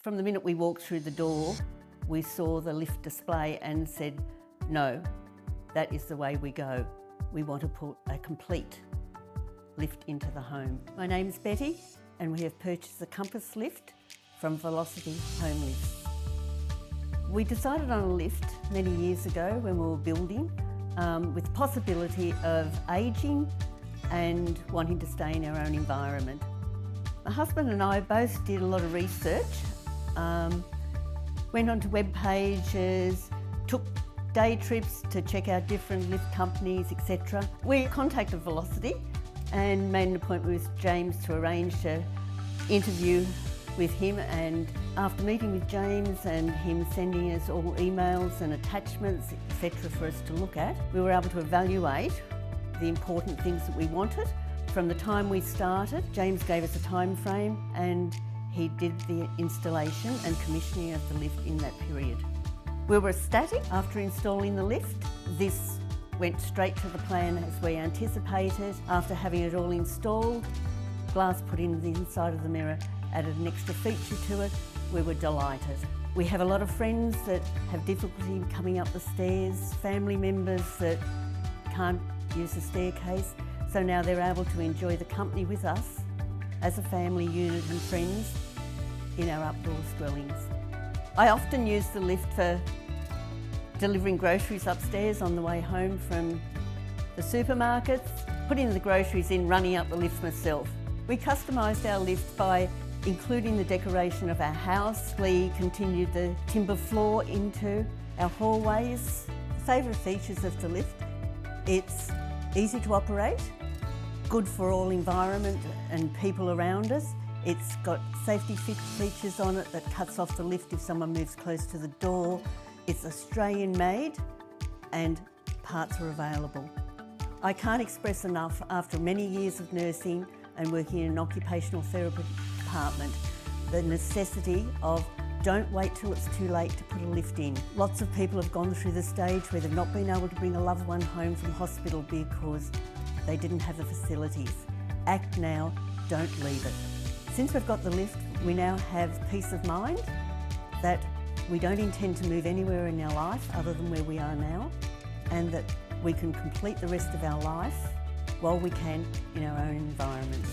From the minute we walked through the door, we saw the lift display and said, no, that is the way we go. We want to put a complete lift into the home. My name's Betty and we have purchased the Compass lift from Velocity Home Lifts. We decided on a lift many years ago when we were building with the possibility of ageing and wanting to stay in our own environment. My husband and I both did a lot of research, went onto web pages, took day trips to check out different lift companies, etc. We contacted Velocity and made an appointment with James to arrange an interview with him, and after meeting with James and him sending us all emails and attachments, etc. for us to look at, we were able to evaluate the important things that we wanted. From the time we started, James gave us a time frame and he did the installation and commissioning of the lift in that period. We were ecstatic after installing the lift. This went straight to the plan as we anticipated. After having it all installed, glass put in the inside of the mirror added an extra feature to it. We were delighted. We have a lot of friends that have difficulty coming up the stairs, family members that can't use the staircase, so now they're able to enjoy the company with us as a family unit and friends in our outdoors dwellings. I often use the lift for delivering groceries upstairs on the way home from the supermarkets, putting the groceries in, running up the lift myself. We customised our lift by including the decoration of our house. We continued the timber floor into our hallways. The favourite features of the lift: it's easy to operate, good for all environment and people around us. It's got safety features on it that cuts off the lift if someone moves close to the door. It's Australian made and parts are available. I can't express enough, after many years of nursing and working in an occupational therapy department, the necessity of don't wait till it's too late to put a lift in. Lots of people have gone through the stage where they've not been able to bring a loved one home from hospital because they didn't have the facilities. Act now, don't leave it. Since we've got the lift, we now have peace of mind that we don't intend to move anywhere in our life other than where we are now, and that we can complete the rest of our life while we can in our own environment.